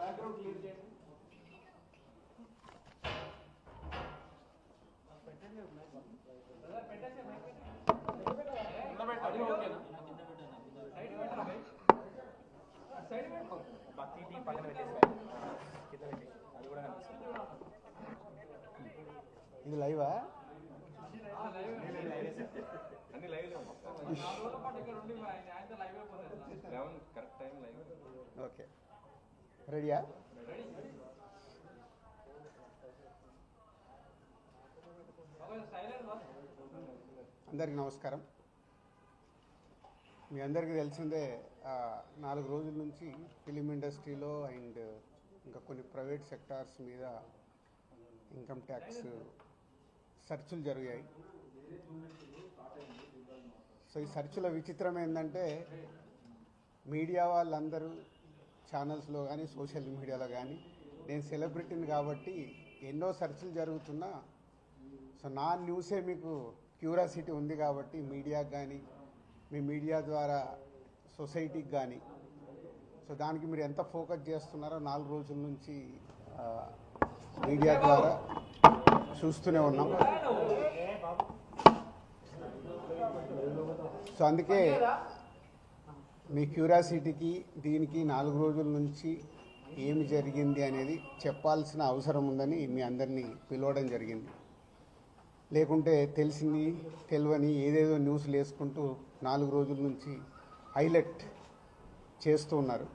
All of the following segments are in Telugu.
బ్యాక్గ్రౌండ్ క్లియర్ చేయండి. ఇది లైవా? ఓకే, రెడీయా? అందరికీ నమస్కారం. మీ అందరికీ తెలిసిందే, 4 రోజుల నుంచి ఫిలిం ఇండస్ట్రీలో అండ్ ఇంకా కొన్ని ప్రైవేట్ సెక్టార్స్ మీద ఇన్కమ్ ట్యాక్స్ సెర్చులు జరిగాయి. సో ఈ సెర్చుల విచిత్రం ఏంటంటే, మీడియా వాళ్ళందరూ ఛానల్స్లో కానీ సోషల్ మీడియాలో కానీ, నేను సెలబ్రిటీని కాబట్టి ఎన్నో సెర్చులు జరుగుతున్నా, సో నా న్యూసే మీకు క్యూరియాసిటీ ఉంది కాబట్టి మీడియాకి కానీ, మీ మీడియా ద్వారా సొసైటీకి కానీ, సో దానికి మీరు ఎంత ఫోకస్ చేస్తున్నారో 4 రోజుల నుంచి మీడియా ద్వారా చూస్తూనే ఉన్నాం. సో అందుకే మీ క్యూరియాసిటీకి దీనికి 4 రోజుల నుంచి ఏమి జరిగింది అనేది చెప్పాల్సిన అవసరం ఉందని మీ అందరినీ పిలవడం జరిగింది. లేకుంటే తెలిసింది తెలియని ఏదేదో న్యూస్లు వేసుకుంటూ 4 రోజుల నుంచి హైలైట్ చేస్తూ ఉన్నారు.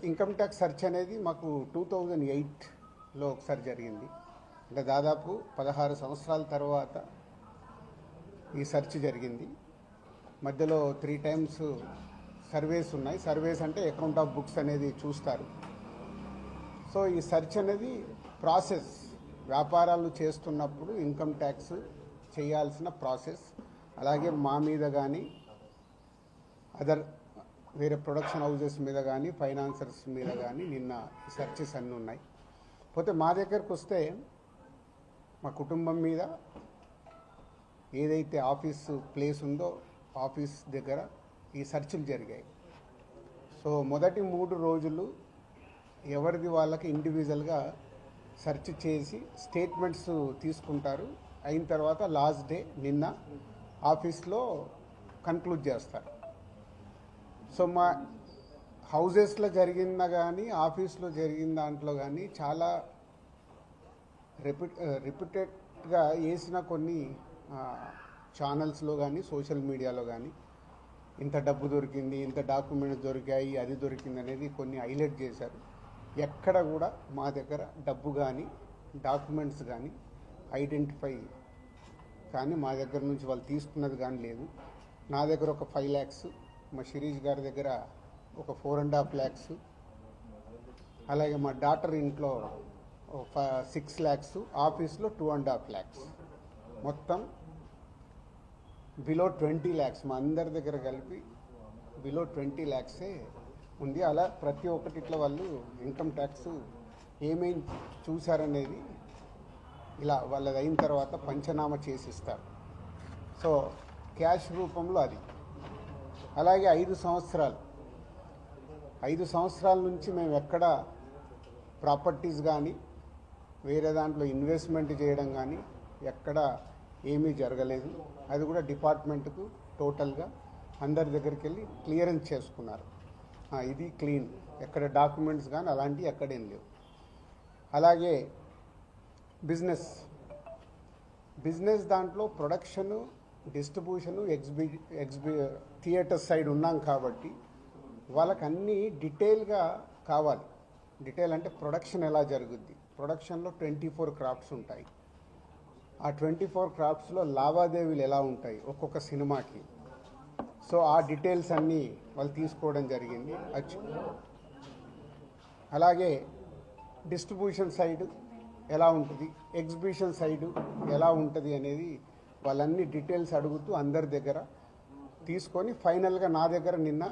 ఇన్కమ్ ట్యాక్స్ సెర్చ్ అనేది మాకు 2008లో ఒకసారి జరిగింది. అంటే దాదాపు 16 సంవత్సరాల తర్వాత ఈ సెర్చ్ జరిగింది. మధ్యలో 3 times సర్వేస్ ఉన్నాయి. సర్వేస్ అంటే అకౌంట్ ఆఫ్ బుక్స్ అనేది చూస్తారు. సో ఈ సెర్చ్ అనేది ప్రాసెస్, వ్యాపారాలు చేస్తున్నప్పుడు ఇన్కమ్ ట్యాక్స్ చేయాల్సిన ప్రాసెస్. అలాగే మా మీద కానీ అదర్ వేరే ప్రొడక్షన్ హౌజెస్ మీద కానీ ఫైనాన్సర్స్ మీద కానీ నిన్న సెర్చెస్ అన్నీ ఉన్నాయి. పోతే మా దగ్గరకు వస్తే మా కుటుంబం మీద ఏదైతే ఆఫీసు ప్లేస్ ఉందో ఆఫీస్ దగ్గర ఈ సెర్చ్లు జరిగాయి. సో మొదటి 3 రోజులు ఎవరిది వాళ్ళకి ఇండివిజువల్గా సెర్చ్ చేసి స్టేట్మెంట్స్ తీసుకుంటారు. అయిన తర్వాత లాస్ట్ డే నిన్న ఆఫీస్లో కన్క్లూడ్ చేస్తారు. సో మా హౌజెస్లో జరిగిందా కానీ ఆఫీస్లో జరిగిన దాంట్లో కానీ చాలా రిపీటెడ్గా వేసిన కొన్ని ఛానల్స్లో కానీ సోషల్ మీడియాలో కానీ ఇంత డబ్బు దొరికింది, ఇంత డాక్యుమెంట్స్ దొరికాయి, అది దొరికింది అనేది కొన్ని హైలైట్ చేశారు. ఎక్కడ కూడా మా దగ్గర డబ్బు కానీ డాక్యుమెంట్స్ కానీ ఐడెంటిఫై కానీ మా దగ్గర నుంచి వాళ్ళు తీసుకున్నది కానీ లేదు. నా దగ్గర ఒక 5 lakhs, మా శిరీష్ గారి దగ్గర ఒక 4.5 lakhs, అలాగే మా డాటర్ ఇంట్లో 6 lakhs, ఆఫీస్లో 2.5 lakhs, మొత్తం బిలో 20 lakhs. మా అందరి దగ్గర కలిపి బిలో 20 lakhs ఉంది. అలా ప్రతి ఒక్కటి ఇట్లా వాళ్ళు ఇన్కమ్ ట్యాక్స్ ఏమేమి చూశారనేది ఇలా వాళ్ళది అయిన తర్వాత పంచనామా చేసిస్తారు. సో క్యాష్ రూపంలో అది. అలాగే 5 సంవత్సరాల నుంచి మేము ఎక్కడ ప్రాపర్టీస్ కానీ వేరే దాంట్లో ఇన్వెస్ట్మెంట్ చేయడం కానీ ఎక్కడ ఏమీ జరగలేదు. అది కూడా డిపార్ట్మెంట్కు టోటల్గా అందరి దగ్గరికి వెళ్ళి క్లియరెన్స్ చేసుకున్నారు. ఇది క్లీన్, ఎక్కడ డాక్యుమెంట్స్ కానీ అలాంటివి ఎక్కడేం లేవు. అలాగే బిజినెస్ దాంట్లో ప్రొడక్షను, డిస్ట్రిబ్యూషను, థియేటర్ సైడ్ ఉన్నాం కాబట్టి వాళ్ళకి అన్నీ డీటెయిల్గా కావాలి. డీటెయిల్ అంటే ప్రొడక్షన్ ఎలా జరుగుద్ది, ప్రొడక్షన్లో 24 క్రాఫ్ట్స్ ఉంటాయి. ఆ 24 క్రాఫ్ట్స్లో లావాదేవీలు ఎలా ఉంటాయి ఒక్కొక్క సినిమాకి. సో ఆ డీటెయిల్స్ అన్నీ వాళ్ళు తీసుకోవడం జరిగింది. అలాగే డిస్ట్రిబ్యూషన్ సైడ్ ఎలా ఉంటుంది, ఎగ్జిబిషన్ సైడు ఎలా ఉంటుంది అనేది వాళ్ళన్ని డీటెయిల్స్ అడుగుతూ అందరి దగ్గర తీసుకొని ఫైనల్గా నా దగ్గర నిన్న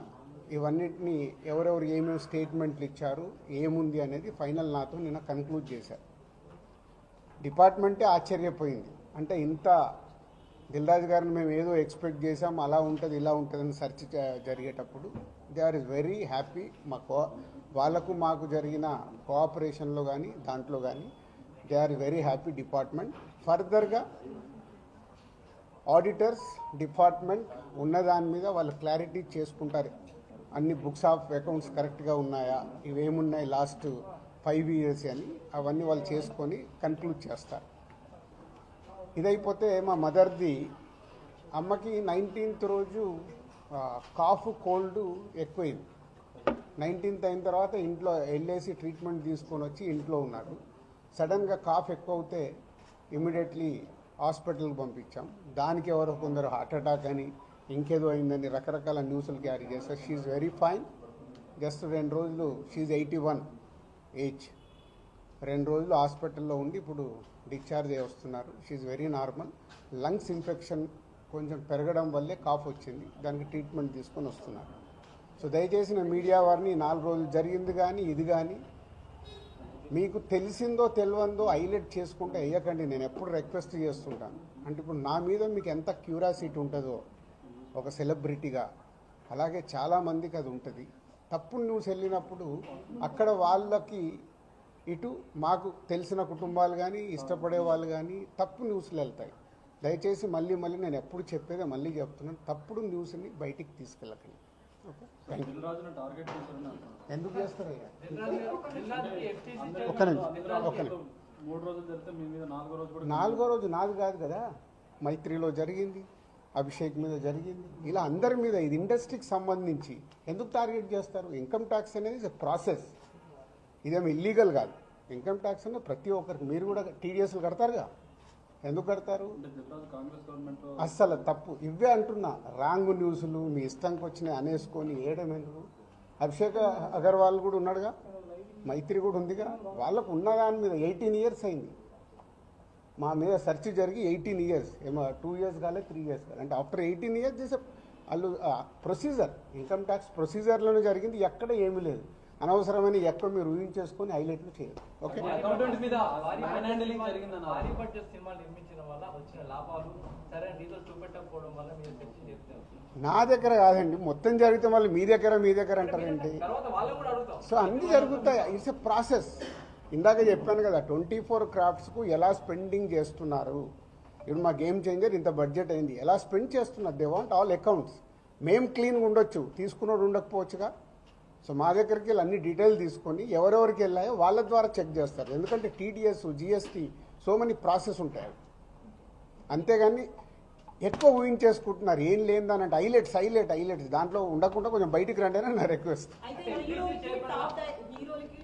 ఇవన్నిటిని ఎవరెవరు ఏమేమి స్టేట్మెంట్లు ఇచ్చారు, ఏముంది అనేది ఫైనల్ నాతో నిన్న కన్క్లూడ్ చేశారు. డిపార్ట్మెంటే ఆశ్చర్యపోయింది. అంటే ఇంత దిల్ రాజు గారిని మేము ఏదో ఎక్స్పెక్ట్ చేసాం, అలా ఉంటుంది ఇలా ఉంటుందని సెర్చ్ జరిగేటప్పుడు దే ఆర్ వెరీ హ్యాపీ. వాళ్ళకు మాకు జరిగిన కోఆపరేషన్లో కానీ దాంట్లో కానీ they are very happy department. ఫర్దర్గా ఆడిటర్స్ డిపార్ట్మెంట్ ఉన్నదాని మీద వాళ్ళు క్లారిటీ చేసుకుంటారు. అన్ని బుక్స్ ఆఫ్ అకౌంట్స్ కరెక్ట్గా ఉన్నాయా, ఇవేమున్నాయి లాస్ట్ 5 years అని, అవన్నీ వాళ్ళు చేసుకొని కన్క్లూడ్ చేస్తారు. ఇదైపోతే మా మదర్ది, అమ్మకి 19th రోజు కాఫ్ కోల్డ్ ఎక్కువైంది. 19th అయిన తర్వాత ఇంట్లో వెళ్ళేసి ట్రీట్మెంట్ తీసుకొని వచ్చి ఇంట్లో ఉన్నారు. సడన్గా కాఫ్ ఎక్కువ అవుతే ఇమీడియట్లీ హాస్పిటల్కి పంపించాం. దానికి ఎవరో కొందరు హార్ట్ అటాక్ అని ఇంకేదో అయిందని రకరకాల న్యూస్లు క్యారీ చేస్తారు. She very fine. జస్ట్ 2 రోజులు, షీఈ్ 81 ఏజ్, 2 రోజులు హాస్పిటల్లో ఉండి ఇప్పుడు డిశ్చార్జ్ అయ్యి వస్తున్నారు. She's very normal. Lungs infection కొంచెం పెరగడం వల్లే కాఫ్ వచ్చింది, దానికి ట్రీట్మెంట్ తీసుకొని వస్తున్నారు. సో దయచేసి నేను మీడియా వారిని 4 రోజులు జరిగింది కానీ ఇది కానీ మీకు తెలిసిందో తెలియందో హైలైట్ చేసుకుంటే వేయకండి. నేను ఎప్పుడు రిక్వెస్ట్ చేస్తుంటాను. అంటే ఇప్పుడు నా మీద మీకు ఎంత క్యూరియాసిటీ ఉంటుందో ఒక సెలబ్రిటీగా, అలాగే చాలామందికి అది ఉంటుంది. తప్పుడు న్యూస్ వెళ్ళినప్పుడు అక్కడ వాళ్ళకి ఇటు మాకు తెలిసిన కుటుంబాలు కానీ ఇష్టపడే వాళ్ళు కానీ తప్పు న్యూస్లు వెళ్తాయి. దయచేసి మళ్ళీ నేను ఎప్పుడు చెప్పేదే మళ్ళీ చెప్తున్నాను, తప్పుడు న్యూస్ని బయటికి తీసుకెళ్ళకండి. Okay, thank you. ఎందుకు చేస్తారయ్యా? ఒక్క నిమిషం. 4వ రోజు నాది కాదు కదా, మైత్రిలో జరిగింది, అభిషేక్ మీద జరిగింది, ఇలా అందరి మీద. ఇది ఇండస్ట్రీకి సంబంధించి ఎందుకు టార్గెట్ చేస్తారు? ఇన్కమ్ ట్యాక్స్ అనేది ప్రాసెస్, ఇదేమి ఇల్లీగల్ కాదు. ఇన్కమ్ ట్యాక్స్ అనేది ప్రతి ఒక్కరికి, మీరు కూడా టీడీఎస్లు కడతారుగా, ఎందుకు కడతారు? అస్సలు తప్పు. ఇవే అంటున్నా, రాంగ్ న్యూస్లు మీ ఇష్టంకి వచ్చినాయి అనేసుకొని ఏయడం ఎందుకు? అభిషేక్ అగర్వాల్ కూడా ఉన్నాడుగా, మైత్రి కూడా ఉందిగా, వాళ్ళకు ఉన్నదాని మీద 18 years అయింది. మా మీద సెర్చ్ జరిగి 18 years, ఏమో 2 years కాలేదు, 3 years కాలేదు. అంటే ఆఫ్టర్ 18 years చేసే వాళ్ళు ప్రొసీజర్, ఇన్కమ్ ట్యాక్స్ ప్రొసీజర్లోనే జరిగింది, ఎక్కడ ఏమీ లేదు. అనవసరమైన ఎక్కడ మీరు ఊహించేసుకొని హైలైట్లు చేయరు. ఓకే, నా దగ్గర కాదండి, మొత్తం జరిగితే మళ్ళీ మీ దగ్గర అంటారండి. సో అన్నీ జరుగుతాయి, ఇట్స్ ఎ ప్రాసెస్. ఇందాక చెప్పాను కదా, 24 craftsకు ఎలా స్పెండింగ్ చేస్తున్నారు. ఇప్పుడు మా గేమ్ చేంజర్ ఇంత బడ్జెట్ అయింది, ఎలా స్పెండ్ చేస్తున్నారు. They want all accounts. మేము క్లీన్గా ఉండొచ్చు, తీసుకున్నోడు ఉండకపోవచ్చుగా. సో మా దగ్గరికి వెళ్ళి అన్ని డీటెయిల్ తీసుకొని ఎవరెవరికి వెళ్ళాయో వాళ్ళ ద్వారా చెక్ చేస్తారు. ఎందుకంటే TDS, GST, so many process ఉంటాయి. అంతేగాని ఎక్కువ ఊహించేసుకుంటున్నారు, ఏం లేదని. హైలైట్స్ దాంట్లో ఉండకుండా కొంచెం బయటికి రండి అని నా రిక్వెస్ట్.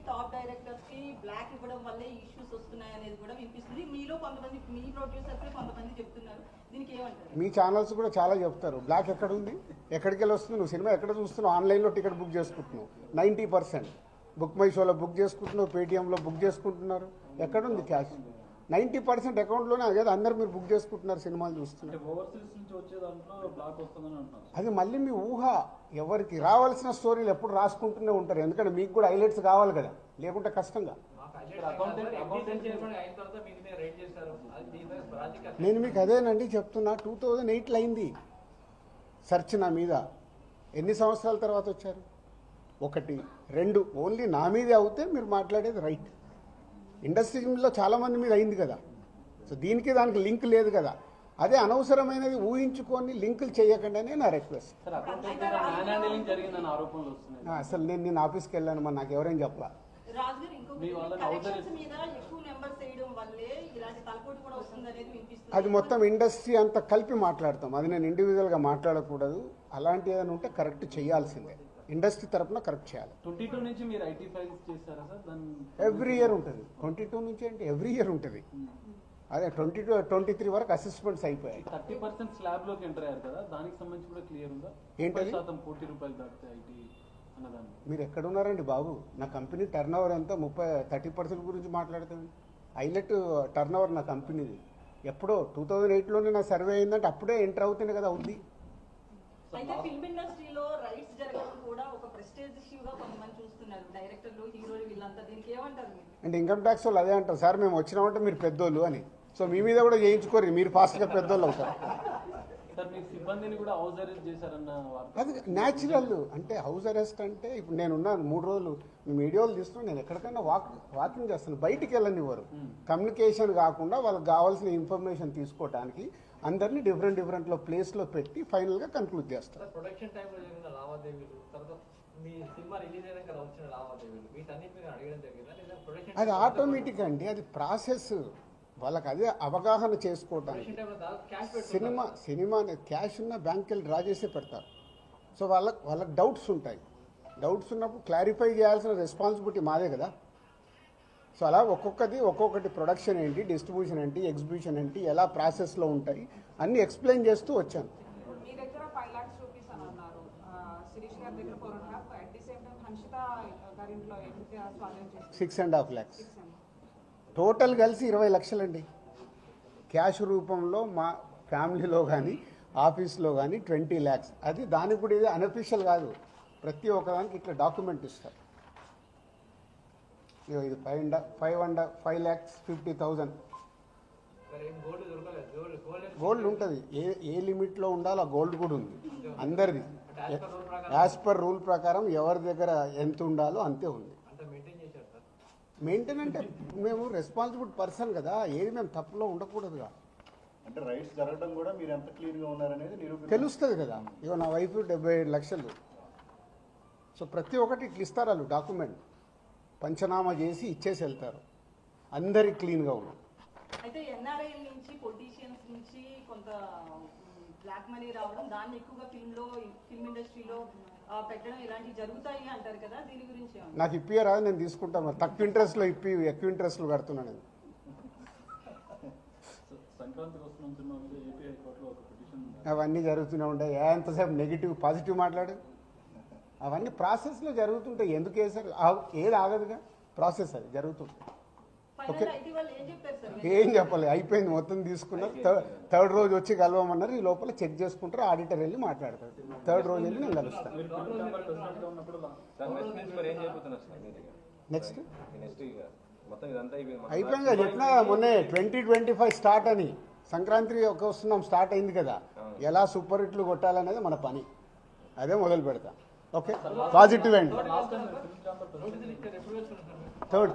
టాప్ డైరెక్టర్స్ కి బ్లాక్ ఇవ్వడం వల్లే ఇష్యూస్ వస్తున్నాయి అనేది కూడా వినిపిస్తుంది. మీలో కొంతమంది, మీ ప్రొడ్యూసర్స్ కొంతమంది చెప్తున్నారు, దీనికి ఏమంటారు? మీ ఛానల్స్ కూడా చాలా చెప్తారు, బ్లాక్ ఎక్కడ ఉంది, ఎక్కడికి వెళ్ళి వస్తుంది, నువ్వు సినిమా ఎక్కడ చూస్తున్నావు, ఆన్లైన్లో టికెట్ బుక్ చేసుకుంటున్నావు, 90% బుక్ మై షోలో బుక్ చేసుకుంటున్నావు, పేటీఎంలో బుక్ చేసుకుంటున్నారు. ఎక్కడుంది క్యాష్? 90% అకౌంట్లోనే కదా అందరు మీరు బుక్ చేసుకుంటున్నారు, సినిమాలు చూస్తున్నారు. అది మళ్ళీ మీ ఊహ. ఎవరికి రావాల్సిన స్టోరీలు ఎప్పుడు రాసుకుంటూనే ఉంటారు, ఎందుకంటే మీకు కూడా హైలైట్స్ కావాలి కదా, లేకుంటే కష్టంగా. నేను మీకు అదేనండి చెప్తున్నా, 2008లో అయింది సెర్చ్ నా మీద. ఎన్ని సంవత్సరాల తర్వాత వచ్చారు? 1, 2 ఓన్లీ నా మీదే అవుతే మీరు మాట్లాడేది రైట్. ఇండస్ట్రీలో చాలామంది మీద అయింది కదా. సో దానికి లింక్ లేదు కదా. అదే అనవసరమైనది ఊహించుకొని లింకులు చేయకండి అని నా రిక్వెస్ట్. అసలు నేను ఆఫీస్కి వెళ్ళాను, మరి నాకు ఎవరైనా చెప్పలా. అది మొత్తం ఇండస్ట్రీ అంతా కలిపి మాట్లాడతాం, అది నేను ఇండివిజువల్గా మాట్లాడకూడదు. అలాంటి ఏదైనా ఉంటే కరెక్ట్ చేయాల్సిందే, ఇండస్ట్రీ తరఫున కరెక్ట్ చేయాలి. 22 నుంచి మీరు ఐటీ ఫైల్స్ చేస్తారా సార్? ఎవ్రీ ఇయర్ ఉంటుంది. 22 నుంచి అంటే ఎవ్రీ ఇయర్ ఉంటుంది. అదే 22, 23 వరకు అసెస్మెంట్స్ అయిపోయాయి. 30% స్లాబ్ లోకి ఎంటర్ అయ్యారు కదా, దానికి సంబంధించి కూడా క్లియర్ ఉందా? ఏంటది? ₹1 కోటి దాటితే ఐటీ అన్నదాన్ని. మీరు ఎక్కడున్నారండి బాబు? నా కంపెనీ టర్న్ ఓవర్ ఎంత 30% గురించి మాట్లాడుతుంది. హైలైట్ టర్న్ ఓవర్ నా కంపెనీది. ఎప్పుడో 2008లోనే నా సర్వే అయిందంటే అప్పుడే ఎంటర్ అవుతుంది కదా ఉంది. అయితే ఫిల్మ్ ఇండస్ట్రీలో రైట్స్ జరగడం కూడా ఒక ప్రెస్టేజ్ ఇష్యూగా కొంతమంది చూస్తున్నారు, డైరెక్టర్లు, హీరోలు, వీళ్ళంతా. దీనికి ఏమంటారు మీరు? అంటే ఇన్కమ్ ట్యాక్స్ వాళ్ళు అదే అంటారు, సార్ మేము వచ్చినామంటే మీరు పెద్దోళ్ళు అని. సో మీ మీద కూడా చేయించుకోరు, మీరు ఫాస్ట్గా పెద్దోళ్ళు అవుతారు. సార్ మీ సిబ్బందిని కూడా హౌస్ అరెస్ట్ చేశారన్న వార్త. అది న్యాచురల్. అంటే హౌస్ అరెస్ట్ అంటే ఇప్పుడు నేనున్నాను 3 రోజులు, మీ వీడియోలు తీస్తున్నాను, నేను ఎక్కడికైనా వాకింగ్ చేస్తాను, బయటికి వెళ్ళనివ్వరు. కమ్యూనికేషన్ కాకుండా వాళ్ళకి కావాల్సిన ఇన్ఫర్మేషన్ తీసుకోవడానికి అందరినీ డిఫరెంట్లో ప్లేస్లో పెట్టి ఫైనల్గా కన్క్లూడ్ చేస్తారు. ప్రొడక్షన్ టైంలో జరిగిన లావాదేవీలు, తర్వాత మీ సినిమా రిలీజ్ అయినాక వచ్చిన లావాదేవీలు వీటన్నిటి మీద అడగడం జరిగిందా లేదా ప్రొడక్షన్? అది ఆటోమేటిక్ అండి, అది ప్రాసెస్. వాళ్ళకి అదే అవగాహన చేసుకోవడానికి. సినిమా క్యాష్ ఉన్న బ్యాంక్కి వెళ్ళి డ్రా చేసే పెడతారు. సో వాళ్ళకి డౌట్స్ ఉంటాయి. డౌట్స్ ఉన్నప్పుడు క్లారిఫై చేయాల్సిన రెస్పాన్సిబిలిటీ మాదే కదా. సో అలా ఒక్కొక్కటి ప్రొడక్షన్ ఏంటి, డిస్ట్రిబ్యూషన్ ఏంటి, ఎగ్జిబిషన్ ఏంటి, ఎలా ప్రాసెస్లో ఉంటాయి అన్నీ ఎక్స్ప్లెయిన్ చేస్తూ వచ్చాను. మీ దగ్గర 5 lakhs రూపీస్ అని అన్నారు, శిరీష్ గారి దగ్గర 4.5, at the same time Hanshita గారింట్లో ఎంత స్వాధీనం చేస్తారు? 6.5 lakhs. టోటల్ కలిసి 20 లక్షలండి. క్యాష్ రూపంలో మా ఫ్యామిలీలో కానీ ఆఫీస్లో కానీ 20 lakhs. అది దానికి కూడా ఇది అన్అఫీషియల్ కాదు, ప్రతి ఒక్కదానికి ఇట్లా డాక్యుమెంట్ ఇస్తారు. ఇది 5,50,000 గోల్డ్ ఉంటుంది. ఏ లిమిట్లో ఉండాలో ఆ గోల్డ్ కూడా ఉంది అందరిది. యాజ్ పర్ రూల్ ప్రకారం ఎవరి దగ్గర ఎంత ఉండాలో అంతే ఉంది. మెయింటైన్ అంటే మేము రెస్పాన్సిబుల్ పర్సన్ కదా, ఏది మేము తప్పులో ఉండకూడదుగా. అంటే రైట్స్ జరగడం కూడా మీరు ఎంత క్లీన్గా ఉన్నారనేది తెలుస్తుంది కదా. ఇగో నా వైఫ్ 75 లక్షలు. సో ప్రతి ఒక్కటి ఇట్లా ఇస్తారు వాళ్ళు డాక్యుమెంట్, పంచనామా చేసి ఇచ్చేసి వెళ్తారు. అందరి క్లీన్గా ఉన్నాం. అయితే ఎన్ఆర్ఐ నుంచి పొలిటీషియన్స్ నుంచి కొంత బ్లాక్ మనీ రావడం, దాన్ని ఎక్కువగా ఫిల్మ్ ఇండస్ట్రీలో పెట్టడం ఇలాంటివి జరుగుతాయి అంటారు కదా, దీని గురించి నాకు ఇప్పియరా, నేను తీసుకుంటాను. తక్కువ ఇంట్రెస్ట్లో ఎక్కువ ఇంట్రెస్ట్లో కడుతున్నాను నేను. సంక్రాంతికి వస్తున్న ఏపీ హైకోర్టులో ఒక పిటిషన్ అవన్నీ జరుగుతూనే ఉంటాయి. ఎంతసేపు నెగిటివ్ పాజిటివ్ మాట్లాడు, అవన్నీ ప్రాసెస్లో జరుగుతుంటాయి. ఎందుకు వేసారు, ఏది ఆగదుగా, ప్రాసెస్ అది జరుగుతుంది. ఓకే, ఏం చెప్పాలి, అయిపోయింది, మొత్తం తీసుకున్నారు. థర్డ్ రోజు వచ్చి కలవమన్నారు. ఈ లోపల చెక్ చేసుకుంటారు, ఆడిటర్ వెళ్ళి మాట్లాడతారు. థర్డ్ రోజు వెళ్ళి నేను కలుస్తాను. నెక్స్ట్ అయిపోయింది కదా, చెప్పినా మొన్నే 2025 స్టార్ట్ అని. సంక్రాంతి వస్తున్నాం, స్టార్ట్ అయింది కదా. ఎలా సూపర్ హిట్లు కొట్టాలనేది మన పని, అదే మొదలు పెడతా. ఓకే, పాజిటివ్ అండి.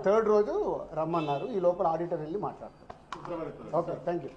థర్డ్ రోజు రమ్మన్నారు. ఈ లోపల ఆడిటర్ వెళ్ళి మాట్లాడతారు. Okay, thank you.